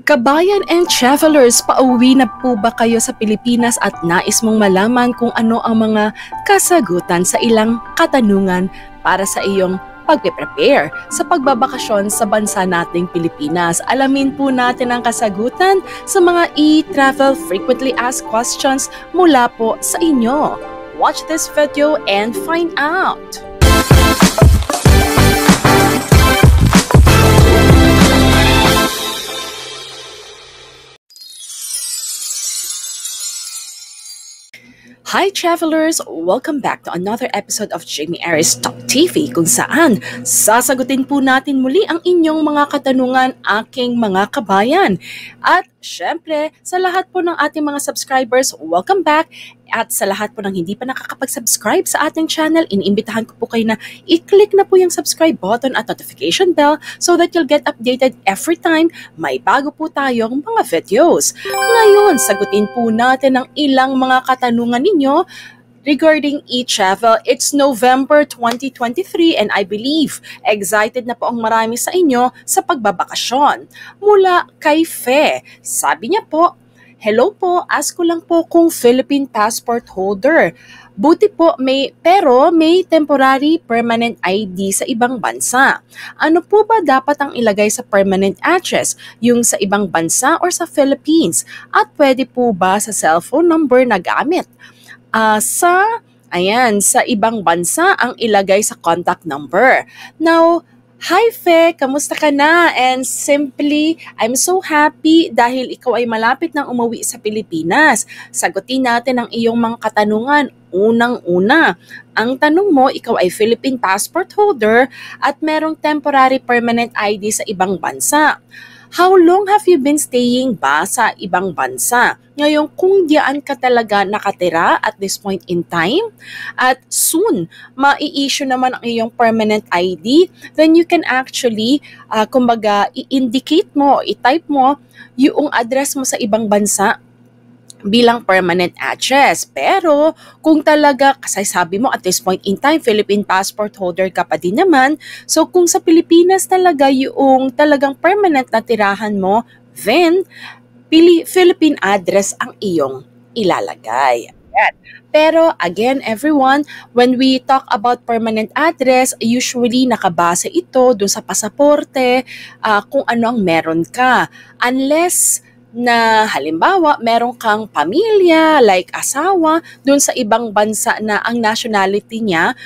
Kabayan and travelers, pauwi na po ba kayo sa Pilipinas at nais mong malaman kung ano ang mga kasagutan sa ilang katanungan para sa iyong pagpe-prepare sa pagbabakasyon sa bansa nating Pilipinas? Alamin po natin ang kasagutan sa mga e-travel frequently asked questions mula po sa inyo. Watch this video and find out! Hi travelers! Welcome back to another episode of Jamie Aries Talk TV kung saan sasagutin po natin muli ang inyong mga katanungan, aking mga kabayan. At syempre, sa lahat po ng ating mga subscribers, welcome back! At sa lahat po ng hindi pa nakakapag-subscribe sa ating channel, iniimbitahan ko po kayo na i-click na po yung subscribe button at notification bell so that you'll get updated every time may bago po tayong mga videos. Ngayon, sagutin po natin ang ilang mga katanungan ninyo regarding e-travel. It's November 2023 and I believe excited na po ang marami sa inyo sa pagbabakasyon. Mula kay Fe, sabi niya po, hello po, ask ko lang po kung Philippine passport holder. Buti po pero may temporary permanent ID sa ibang bansa. Ano po ba dapat ang ilagay sa permanent address? Yung sa ibang bansa or sa Philippines? At pwede po ba sa cellphone number na gamit? Sa ibang bansa ang ilagay sa contact number. Now, hi Fe, kamusta ka na? And simply, I'm so happy dahil ikaw ay malapit nang umuwi sa Pilipinas. Sagutin natin ang iyong mga katanungan. Unang-una, ang tanong mo, ikaw ay Philippine passport holder at merong temporary permanent ID sa ibang bansa. How long have you been staying ba sa ibang bansa? Ngayon, kung diyan ka talaga nakatira at this point in time, at soon, mai-issue naman ang iyong permanent ID, then you can actually, i-indicate mo, i-type mo yung address mo sa ibang bansa bilang permanent address. Pero kung talaga, kasi sabi mo at this point in time, Philippine passport holder ka pa din naman, so kung sa Pilipinas talaga yung talagang permanent na tirahan mo, then Philippine address ang iyong ilalagay. Pero again, everyone, when we talk about permanent address, usually nakabase ito doon sa pasaporte, kung ano ang meron ka. Unless na halimbawa, meron kang pamilya, like asawa, doon sa ibang bansa na ang nationality niya,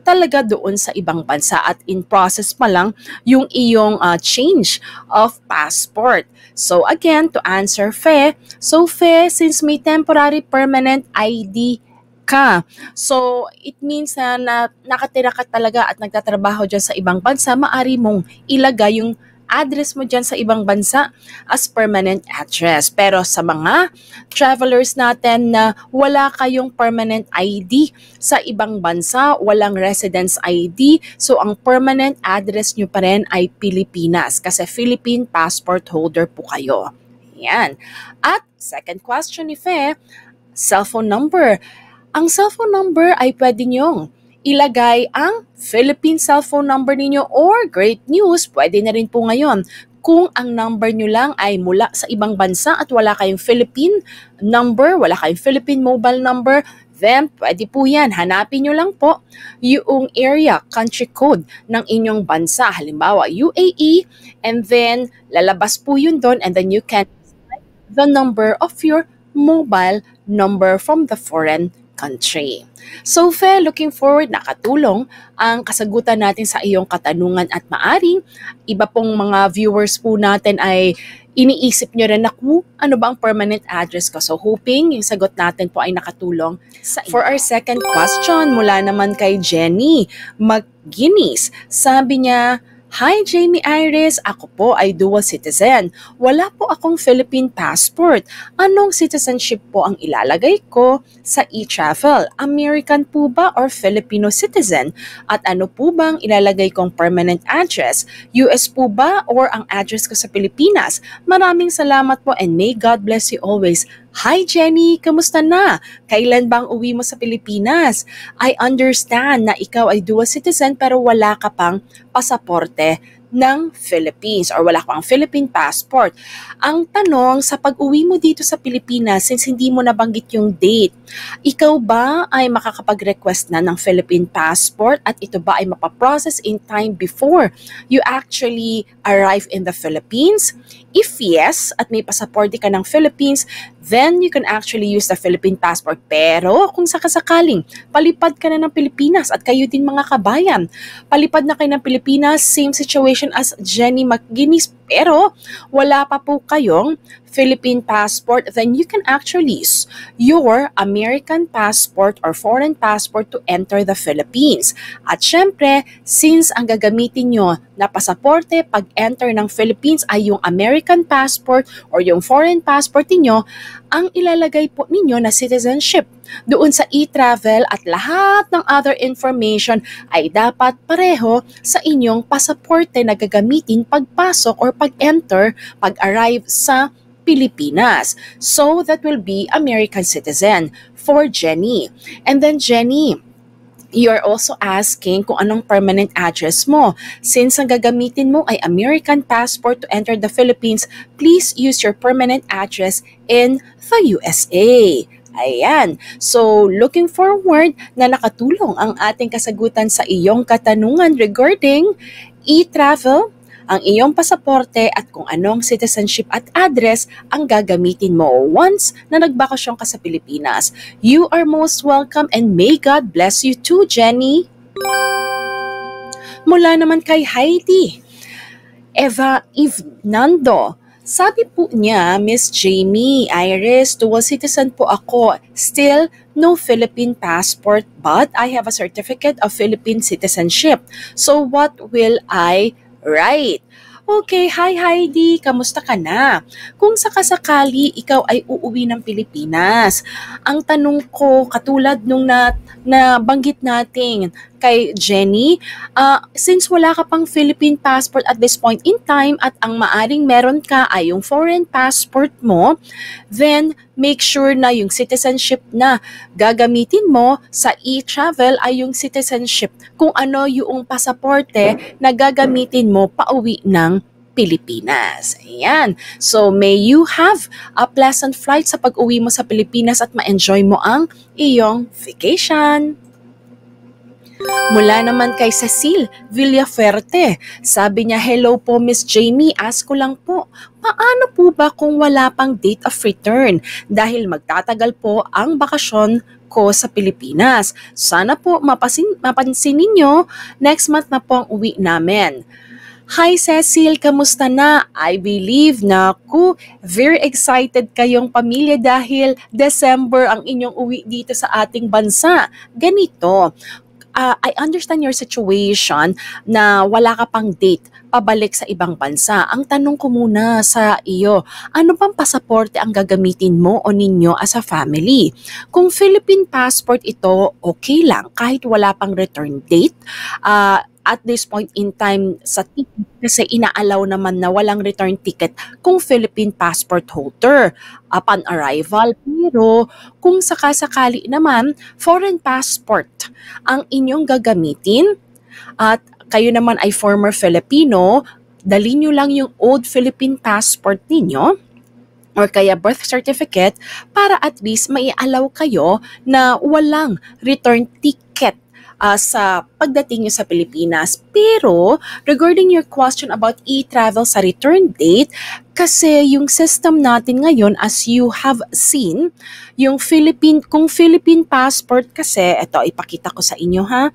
talaga doon sa ibang bansa at in process pa lang yung iyong change of passport. So again, to answer Fe, since may temporary permanent ID ka, so it means na nakatira ka talaga at nagtatrabaho dyan sa ibang bansa, maari mong ilagay yung address mo dyan sa ibang bansa as permanent address. Pero sa mga travelers natin na wala kayong permanent ID sa ibang bansa, walang residence ID, so ang permanent address nyo pa rin ay Pilipinas kasi Philippine passport holder po kayo. Yan. At second question ni Fe, cellphone number. Ang cellphone number ay pwede nyong ilagay ang Philippine cellphone number ninyo or great news, pwede na rin po ngayon. Kung ang number nyo lang ay mula sa ibang bansa at wala kayong Philippine number, wala kayong Philippine mobile number, then pwede po yan. Hanapin nyo lang po yung area, country code ng inyong bansa. Halimbawa, UAE, and then lalabas po yun doon and then you can select the number of your mobile number from the foreign country. So Fe, looking forward, nakatulong ang kasagutan natin sa iyong katanungan at maaring iba pong mga viewers po natin ay iniisip nyo rin na ano ba ang permanent address ko. So hoping yung sagot natin po ay nakatulong sa inyo. For our second question, mula naman kay Jenny McGuinness, sabi niya, hi Jamie Iris, ako po ay dual citizen. Wala po akong Philippine passport. Anong citizenship po ang ilalagay ko sa e-travel? American po ba or Filipino citizen? At ano po bang ilalagay kong permanent address? US po ba or ang address ko sa Pilipinas? Maraming salamat po and may God bless you always. Hi Jenny, kamusta na? Kailan bang uwi mo sa Pilipinas? I understand na ikaw ay dual citizen pero wala ka pang pasaporte ng Philippines or wala kang Philippine passport. Ang tanong, sa pag-uwi mo dito sa Pilipinas, since hindi mo nabanggit yung date, ikaw ba ay makakapag-request na ng Philippine passport at ito ba ay mapaprocess in time before you actually arrive in the Philippines? If yes, at may pasaporte ka ng Philippines, then you can actually use the Philippine passport. Pero kung sakasakaling palipad ka na ng Pilipinas at kayo din mga kabayan, palipad na kayo ng Pilipinas, same situation as Jenny McGuinness, pero wala pa po kayong Philippine passport, then you can actually use your American passport or foreign passport to enter the Philippines. At syempre, since ang gagamitin nyo na pasaporte pag-enter ng Philippines ay yung American passport or yung foreign passport niyo, ang ilalagay po ninyo na citizenship doon sa e-travel at lahat ng other information ay dapat pareho sa inyong pasaporte na gagamitin pagpasok or pag-enter, pag-arrive sa Pilipinas. So that will be American citizen for Jenny. And then Jenny, you're also asking kung anong permanent address mo. Since ang gagamitin mo ay American passport to enter the Philippines, please use your permanent address in the USA. Ayan. So, looking forward na nakatulong ang ating kasagutan sa iyong katanungan regarding e-travel, ang iyong pasaporte at kung anong citizenship at address ang gagamitin mo once na nagbakasyon ka sa Pilipinas. You are most welcome and may God bless you too, Jenny. Mula naman kay Heidi, Eva Nando, sabi po niya, Miss Jamie, Iris, dual citizen po ako. Still, no Philippine passport, but I have a certificate of Philippine citizenship. So what will I write? Okay, hi Heidi, kamusta ka na? Kung sakasakali ikaw ay uuwi ng Pilipinas, ang tanong ko katulad nung nabanggit natin kay Jenny, since wala ka pang Philippine passport at this point in time at ang maaring meron ka ay yung foreign passport mo, then make sure na yung citizenship na gagamitin mo sa e-travel ay yung citizenship kung ano yung pasaporte na gagamitin mo pauwi ng Pilipinas. Ayan. So, may you have a pleasant flight sa pag-uwi mo sa Pilipinas at ma-enjoy mo ang iyong vacation. Mula naman kay Cecile Villafuerte, sabi niya, hello po Miss Jamie, ask ko lang po, paano po ba kung wala pang date of return? Dahil magtatagal po ang bakasyon ko sa Pilipinas. Sana po mapansin ninyo, next month na po ang uwi namin. Hi Cecil, kamusta na? I believe na very excited kayong pamilya dahil December ang inyong uwi dito sa ating bansa. Ganito, I understand your situation na wala ka pang date pabalik sa ibang bansa. Ang tanong ko muna sa iyo, ano bang pasaporte ang gagamitin mo o ninyo as a family? Kung Philippine passport ito, okay lang kahit wala pang return date. At this point in time sa ticket kasi inaalaw naman na walang return ticket kung Philippine passport holder upon arrival. Pero kung sakasakali naman foreign passport ang inyong gagamitin at kayo naman ay former Filipino, dali nyo lang yung old Philippine passport ninyo or kaya birth certificate para at least maialaw kayo na walang return ticket sa pagdating nyo sa Pilipinas. Pero, regarding your question about e-travel sa return date, kasi yung system natin ngayon, as you have seen, kung Philippine passport kasi, eto, ipakita ko sa inyo ha,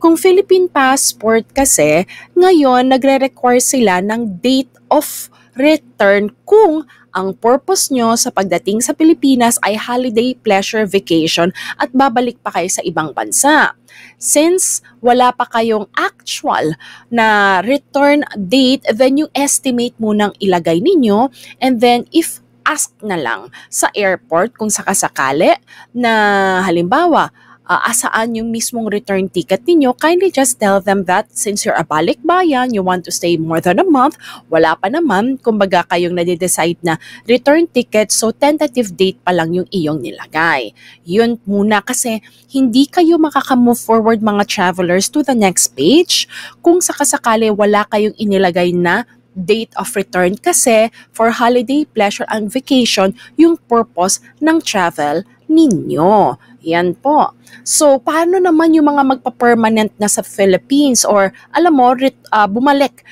kung Philippine passport kasi, ngayon, nagre-require sila ng date of return kung ang purpose nyo sa pagdating sa Pilipinas ay holiday, pleasure, vacation at babalik pa kayo sa ibang bansa. Since wala pa kayong actual na return date, then yung estimate munang ilagay ninyo and then if ask na lang sa airport kung sakasakali na halimbawa asaan yung mismong return ticket ninyo, kindly just tell them that since you're a balikbayan, you want to stay more than a month, wala pa naman, kumbaga kayong nade-decide na return ticket, so tentative date pa lang yung iyong nilagay. Yun muna kasi hindi kayo makaka-move forward mga travelers to the next page kung sakasakali wala kayong inilagay na date of return kasi for holiday, pleasure, and vacation yung purpose ng travel ninyo. Yan po. So, paano naman yung mga magpa-permanent na sa Philippines or alam mo, bumalik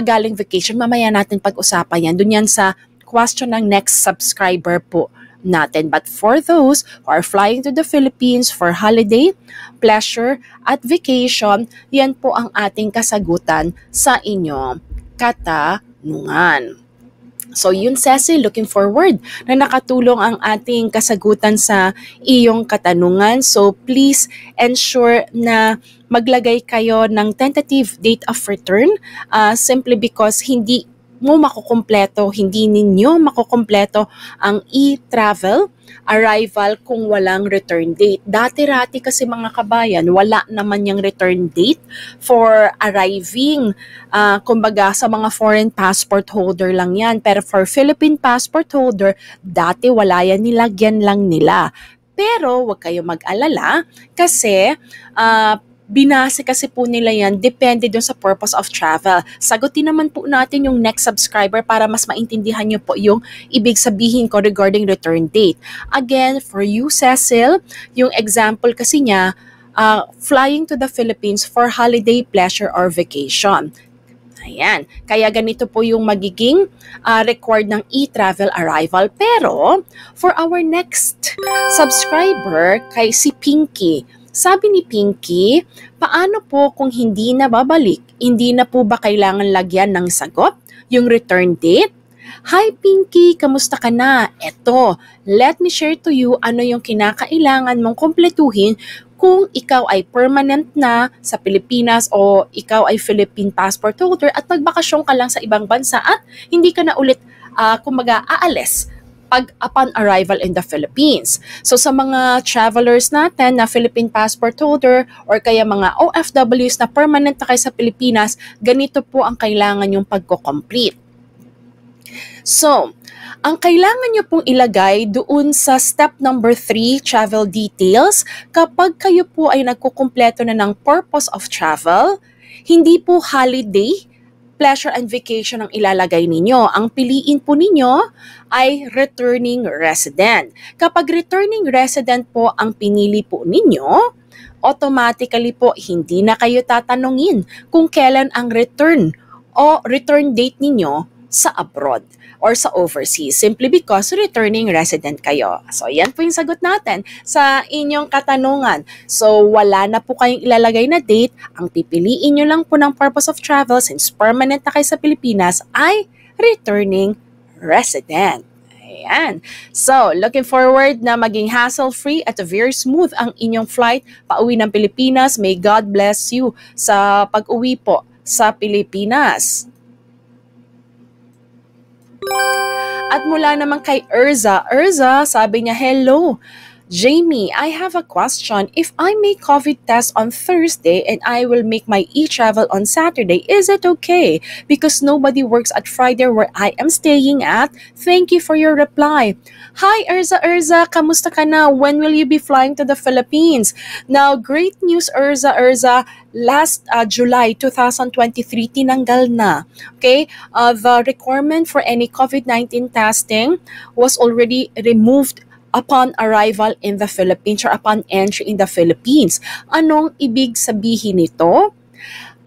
galing vacation? Mamaya natin pag-usapan yan. Doon yan sa question ng next subscriber po natin. But for those who are flying to the Philippines for holiday, pleasure, at vacation, yan po ang ating kasagutan sa inyong katanungan. So yun Cecil, looking forward na nakatulong ang ating kasagutan sa iyong katanungan. So please ensure na maglagay kayo ng tentative date of return simply because hindi ninyo makukumpleto ang e-travel arrival kung walang return date. Dati-rati kasi mga kabayan, wala naman yung return date for arriving. Kumbaga sa mga foreign passport holder lang yan. Pero for Philippine passport holder, dati wala yan, nilagyan lang nila. Pero huwag kayo mag-alala kasi binase kasi po nila yan, depende dun sa purpose of travel. Sagutin naman po natin yung next subscriber para mas maintindihan nyo po yung ibig sabihin ko regarding return date. Again, for you Cecil, yung example kasi niya, flying to the Philippines for holiday, pleasure, or vacation. Ayan. Kaya ganito po yung magiging record ng e-travel arrival. Pero, for our next subscriber, kay si Pinky, sabi ni Pinky, paano po kung hindi na babalik? Hindi na po ba kailangan lagyan ng sagot? Yung return date? Hi Pinky, kamusta ka na? Eto, let me share to you ano yung kinakailangan mong kumpletuhin kung ikaw ay permanent na sa Pilipinas o ikaw ay Philippine passport holder at nagbakasyon ka lang sa ibang bansa at hindi ka na ulit aalis upon arrival in the Philippines. So sa mga travelers natin na Philippine passport holder or kaya mga OFWs na permanent na kayo sa Pilipinas, ganito po ang kailangan yung pagko-complete. So, ang kailangan nyo pong ilagay doon sa step number 3, travel details, kapag kayo po ay nagkukumpleto na ng purpose of travel, hindi po holiday, pleasure and vacation ang ilalagay ninyo. Ang piliin po ninyo ay returning resident. Kapag returning resident po ang pinili po ninyo, automatically po hindi na kayo tatanungin kung kailan ang return o return date ninyo sa abroad or sa overseas simply because returning resident kayo. So, yan po yung sagot natin sa inyong katanungan. So, wala na po kayong ilalagay na date. Ang pipiliin nyo lang po ng purpose of travel since permanent na kayo sa Pilipinas ay returning resident. Ayan. So, looking forward na maging hassle-free at very smooth ang inyong flight pauwi ng Pilipinas. May God bless you sa pag-uwi po sa Pilipinas. At mula naman kay Urza, sabi niya, hello, Jamie, I have a question. If I make COVID test on Thursday and I will make my e-travel on Saturday, is it okay? Because nobody works at Friday where I am staying at. Thank you for your reply. Hi, Urza, kamusta ka na? When will you be flying to the Philippines? Now, great news, Urza. Last July 2023, tinanggal na. Okay? The requirement for any COVID-19 testing was already removed upon arrival in the Philippines or upon entry in the Philippines. Anong ibig sabihin nito?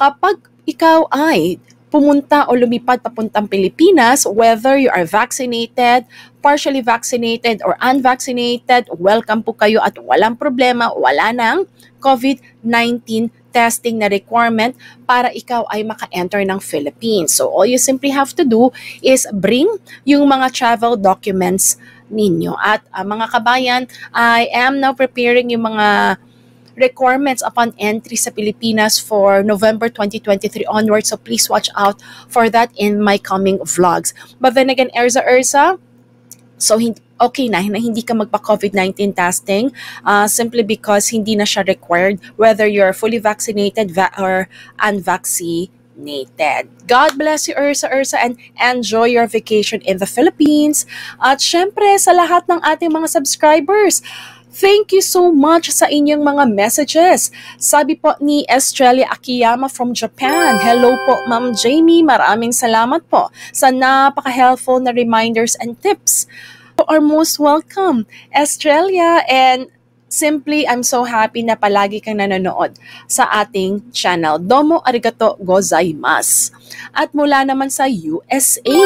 Kapag ikaw ay pumunta o lumipad papuntang Pilipinas, whether you are vaccinated, partially vaccinated, or unvaccinated, welcome po kayo at walang problema, wala nang COVID-19 testing na requirement para ikaw ay maka-enter ng Philippines. So all you simply have to do is bring yung mga travel documents ninyo. At mga kabayan, I am now preparing yung mga requirements upon entry sa Pilipinas for November 2023 onwards. So please watch out for that in my coming vlogs. But then again, Urza, so okay na hindi ka magpa-COVID-19 testing simply because hindi na siya required whether you're fully vaccinated or unvaccinated. God bless you, Ursa, and enjoy your vacation in the Philippines. At syempre, sa lahat ng ating mga subscribers, thank you so much sa inyong mga messages. Sabi po ni Estrella Akiyama from Japan, hello po Ma'am Jamie, maraming salamat po sa napaka-helpful na reminders and tips. You are most welcome, Estrella, and simply, I'm so happy na palagi kang nanonood sa ating channel. Domo arigato gozaimasu. At mula naman sa USA,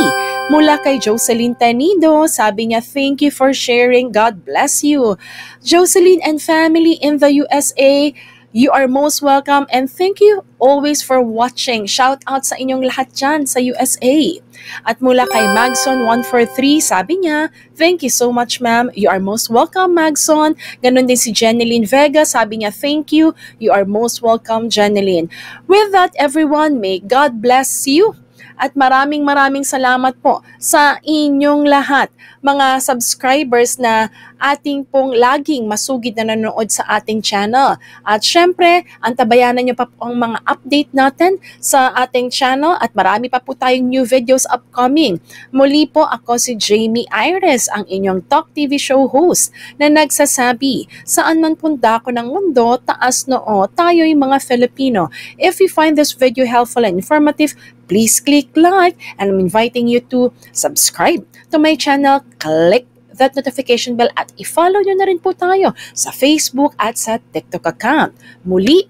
mula kay Jocelyn Tenido, sabi niya, thank you for sharing. God bless you. Jocelyn and family in the USA, you are most welcome and thank you always for watching. Shout out sa inyong lahat dyan sa USA. At mula kay Magson143, sabi niya, thank you so much ma'am. You are most welcome Magson. Ganon din si Jeneline Vega, sabi niya, thank you. You are most welcome Jeneline. With that everyone, may God bless you. At maraming salamat po sa inyong lahat, mga subscribers na ating pong laging masugid na nanonood sa ating channel. At syempre, antabayanan nyo pa po ang mga update natin sa ating channel at marami pa po tayong new videos upcoming. Muli po ako si Jamie Iris, ang inyong Talk TV show host na nagsasabi, saan man punta ko ng mundo, taas noo, tayo'y mga Filipino. If you find this video helpful and informative, please click like and I'm inviting you to subscribe to my channel, click that notification bell at i-follow nyo na rin po tayo sa Facebook at sa TikTok account. Muli,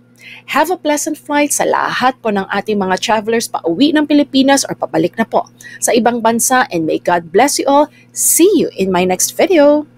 have a pleasant flight sa lahat po ng ating mga travelers pauwi ng Pilipinas or pabalik na po sa ibang bansa and may God bless you all. See you in my next video.